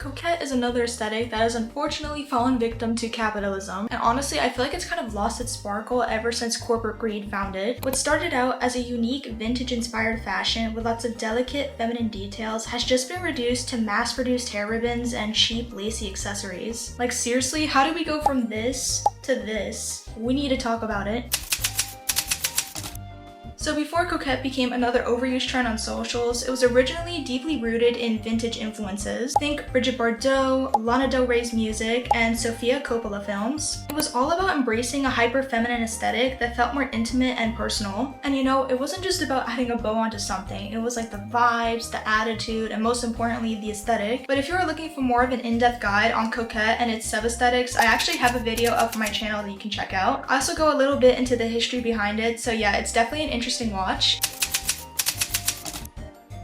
Coquette is another aesthetic that has unfortunately fallen victim to capitalism, and honestly I feel like it's kind of lost its sparkle ever since corporate greed found it. What started out as a unique vintage-inspired fashion with lots of delicate feminine details has just been reduced to mass-produced hair ribbons and cheap lacy accessories. Like seriously, how do we go from this to this? We need to talk about it. So before Coquette became another overused trend on socials, it was originally deeply rooted in vintage influences. Think Brigitte Bardot, Lana Del Rey's music, and Sofia Coppola films. It was all about embracing a hyper-feminine aesthetic that felt more intimate and personal. And you know, it wasn't just about adding a bow onto something, it was like the vibes, the attitude, and most importantly, the aesthetic. But if you are looking for more of an in-depth guide on Coquette and its sub-aesthetics, I actually have a video up on my channel that you can check out. I also go a little bit into the history behind it, so yeah, it's definitely an interesting watch.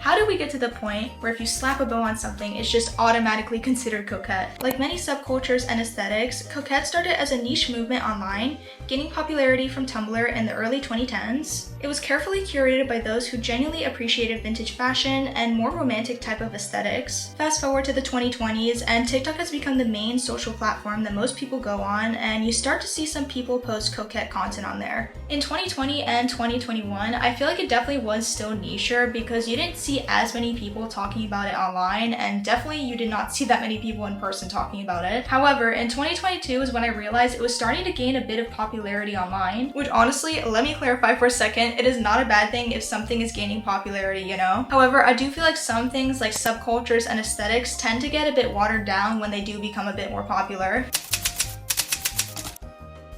How did we get to the point where if you slap a bow on something, it's just automatically considered coquette? Like many subcultures and aesthetics, coquette started as a niche movement online, gaining popularity from Tumblr in the early 2010s. It was carefully curated by those who genuinely appreciated vintage fashion and more romantic type of aesthetics. Fast forward to the 2020s, and TikTok has become the main social platform that most people go on, and you start to see some people post coquette content on there. In 2020 and 2021, I feel like it definitely was still nicher because you didn't see as many people talking about it online, and definitely you did not see that many people in person talking about it. However, in 2022 is when I realized it was starting to gain a bit of popularity online, which honestly, let me clarify for a second, it is not a bad thing if something is gaining popularity, you know? However, I do feel like some things like subcultures and aesthetics tend to get a bit watered down when they do become a bit more popular.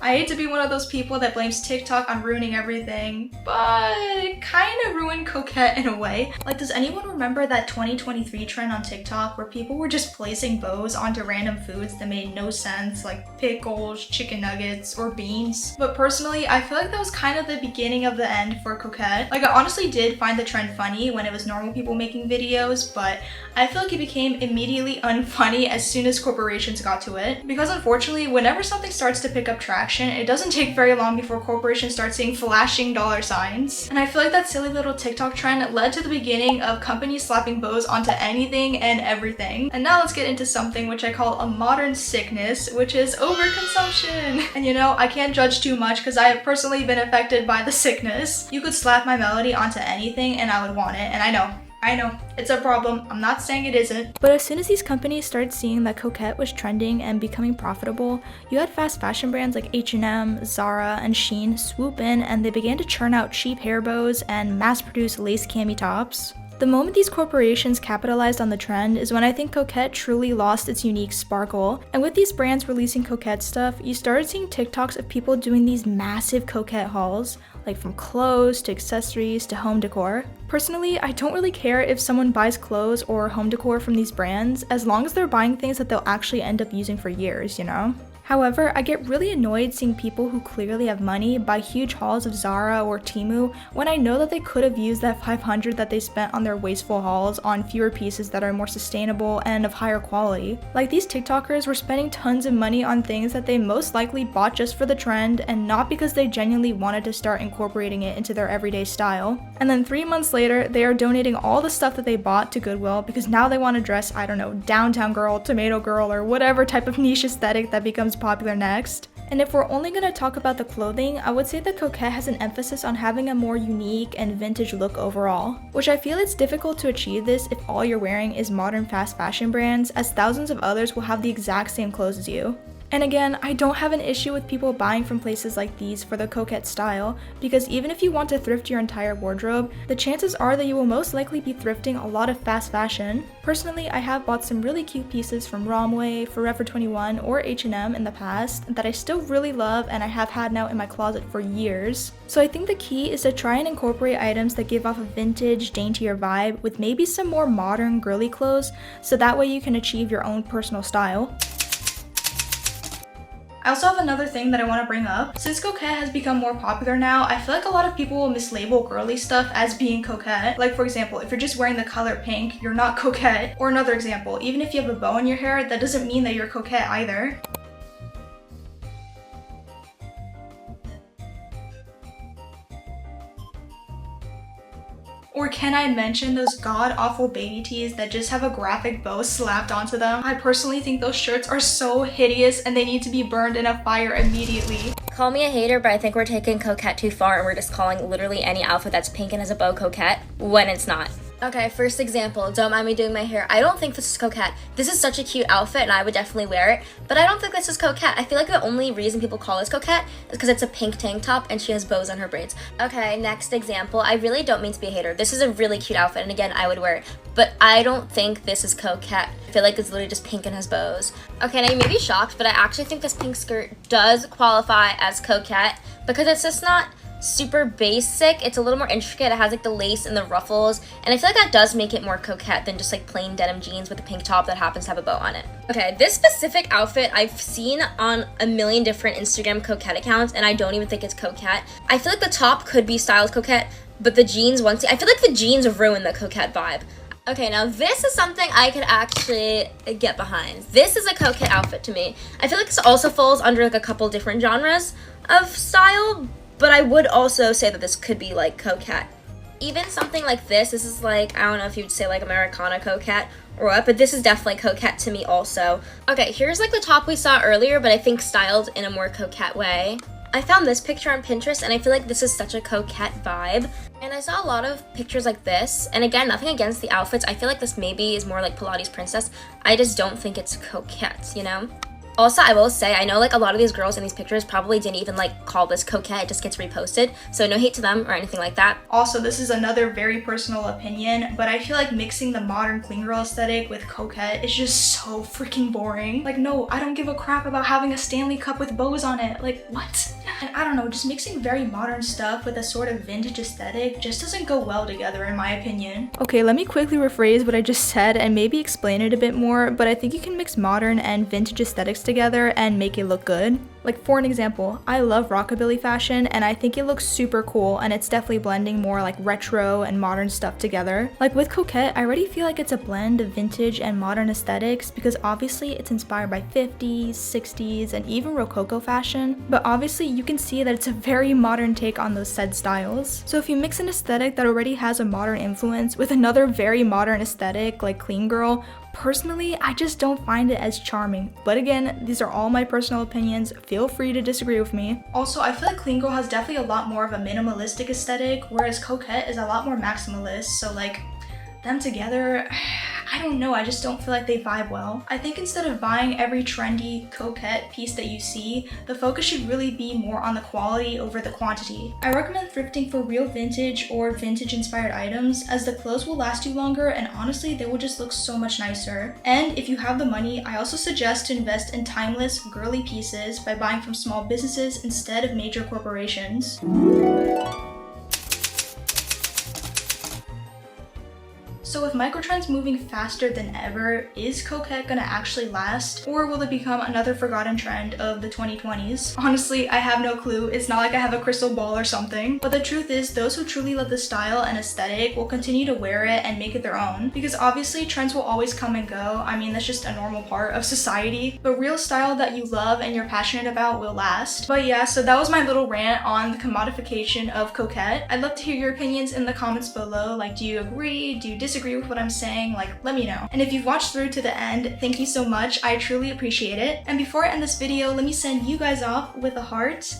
I hate to be one of those people that blames TikTok on ruining everything, but it kind of ruined coquette in a way. Like, does anyone remember that 2023 trend on TikTok where people were just placing bows onto random foods that made no sense, like pickles, chicken nuggets, or beans? But personally, I feel like that was kind of the beginning of the end for coquette. Like, I honestly did find the trend funny when it was normal people making videos, but I feel like it became immediately unfunny as soon as corporations got to it. Because unfortunately, whenever something starts to pick up traction, it doesn't take very long before corporations start seeing flashing dollar signs. And I feel like that silly little TikTok trend led to the beginning of companies slapping bows onto anything and everything. And now let's get into something which I call a modern sickness, which is overconsumption. And you know, I can't judge too much because I have personally been affected by the sickness. You could slap my melody onto anything and I would want it, and I know, it's a problem. I'm not saying it isn't. But as soon as these companies started seeing that coquette was trending and becoming profitable, you had fast fashion brands like H&M, Zara, and Shein swoop in, and they began to churn out cheap hair bows and mass-produce lace cami tops. The moment these corporations capitalized on the trend is when I think coquette truly lost its unique sparkle. And with these brands releasing coquette stuff, you started seeing TikToks of people doing these massive coquette hauls, like from clothes to accessories to home decor. Personally, I don't really care if someone buys clothes or home decor from these brands, as long as they're buying things that they'll actually end up using for years, you know? However, I get really annoyed seeing people who clearly have money buy huge hauls of Zara or Temu when I know that they could have used that $500 that they spent on their wasteful hauls on fewer pieces that are more sustainable and of higher quality. Like, these TikTokers were spending tons of money on things that they most likely bought just for the trend and not because they genuinely wanted to start incorporating it into their everyday style. And then 3 months later, they are donating all the stuff that they bought to Goodwill because now they want to dress, I don't know, downtown girl, tomato girl, or whatever type of niche aesthetic that becomes popular next. And if we're only going to talk about the clothing, I would say that coquette has an emphasis on having a more unique and vintage look overall, which I feel it's difficult to achieve this if all you're wearing is modern fast fashion brands, as thousands of others will have the exact same clothes as you. And again, I don't have an issue with people buying from places like these for the coquette style, because even if you want to thrift your entire wardrobe, the chances are that you will most likely be thrifting a lot of fast fashion. Personally, I have bought some really cute pieces from Romwe, Forever 21, or H&M in the past that I still really love and I have had now in my closet for years. So I think the key is to try and incorporate items that give off a vintage, daintier vibe with maybe some more modern, girly clothes, so that way you can achieve your own personal style. I also have another thing that I want to bring up. Since coquette has become more popular now, I feel like a lot of people will mislabel girly stuff as being coquette. Like, for example, if you're just wearing the color pink, you're not coquette. Or another example, even if you have a bow in your hair, that doesn't mean that you're coquette either. Or can I mention those god-awful baby tees that just have a graphic bow slapped onto them? I personally think those shirts are so hideous and they need to be burned in a fire immediately. Call me a hater, but I think we're taking coquette too far and we're just calling literally any outfit that's pink and has a bow coquette when it's not. Okay, first example, don't mind me doing my hair. I don't think this is coquette. This is such a cute outfit and I would definitely wear it, but I don't think this is coquette. I feel like the only reason people call this coquette is because it's a pink tank top and she has bows on her braids. Okay, next example, I really don't mean to be a hater. This is a really cute outfit and again, I would wear it, but I don't think this is coquette. I feel like it's literally just pink and has bows. Okay, now you may be shocked, but I actually think this pink skirt does qualify as coquette because it's just not super basic. It's a little more intricate. It has like the lace and the ruffles, and I feel like that does make it more coquette than just like plain denim jeans with a pink top that happens to have a bow on it. Okay, this specific outfit I've seen on a million different Instagram coquette accounts and I don't even think it's coquette. I feel like the top could be styled coquette, but the jeans, I feel like the jeans ruin the coquette vibe. Okay, now this is something I could actually get behind. This is a coquette outfit to me. I feel like this also falls under like a couple different genres of style, but I would also say that this could be like coquette. Even something like this is like, I don't know if you'd say like Americana coquette or what, but this is definitely coquette to me also. Okay, here's like the top we saw earlier, but I think styled in a more coquette way. I found this picture on Pinterest and I feel like this is such a coquette vibe. And I saw a lot of pictures like this, and again, nothing against the outfits. I feel like this maybe is more like Pilates princess. I just don't think it's coquette, you know? Also, I will say, I know like a lot of these girls in these pictures probably didn't even like call this coquette, it just gets reposted. So no hate to them or anything like that. Also, this is another very personal opinion, but I feel like mixing the modern clean girl aesthetic with coquette is just so freaking boring. Like, no, I don't give a crap about having a Stanley cup with bows on it. Like, what? And I don't know, just mixing very modern stuff with a sort of vintage aesthetic just doesn't go well together in my opinion. Okay, let me quickly rephrase what I just said and maybe explain it a bit more, but I think you can mix modern and vintage aesthetics together and make it look good. Like, for an example, I love rockabilly fashion and I think it looks super cool, and it's definitely blending more like retro and modern stuff together. Like with coquette, I already feel like it's a blend of vintage and modern aesthetics because obviously it's inspired by 50s, 60s, and even Rococo fashion, but obviously you can see that it's a very modern take on those said styles. So if you mix an aesthetic that already has a modern influence with another very modern aesthetic like clean girl, personally, I just don't find it as charming. But again, these are all my personal opinions. Feel free to disagree with me. Also, I feel like clean girl has definitely a lot more of a minimalistic aesthetic, whereas coquette is a lot more maximalist. So like, them together, I don't know, I just don't feel like they vibe well. I think instead of buying every trendy coquette piece that you see, the focus should really be more on the quality over the quantity. I recommend thrifting for real vintage or vintage inspired items, as the clothes will last you longer and honestly they will just look so much nicer. And if you have the money, I also suggest to invest in timeless, girly pieces by buying from small businesses instead of major corporations. So with microtrends moving faster than ever, is coquette gonna actually last? Or will it become another forgotten trend of the 2020s? Honestly, I have no clue. It's not like I have a crystal ball or something. But the truth is, those who truly love the style and aesthetic will continue to wear it and make it their own. Because obviously, trends will always come and go. I mean, that's just a normal part of society. But real style that you love and you're passionate about will last. But yeah, so that was my little rant on the commodification of coquette. I'd love to hear your opinions in the comments below. Like, do you agree? Do you disagree with what I'm saying? Like, let me know. And if you've watched through to the end, thank you so much. I truly appreciate it. And before I end this video, let me send you guys off with a heart,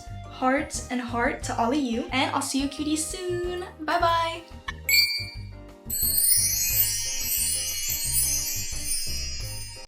and heart to all of you. And I'll see you cuties soon. Bye bye.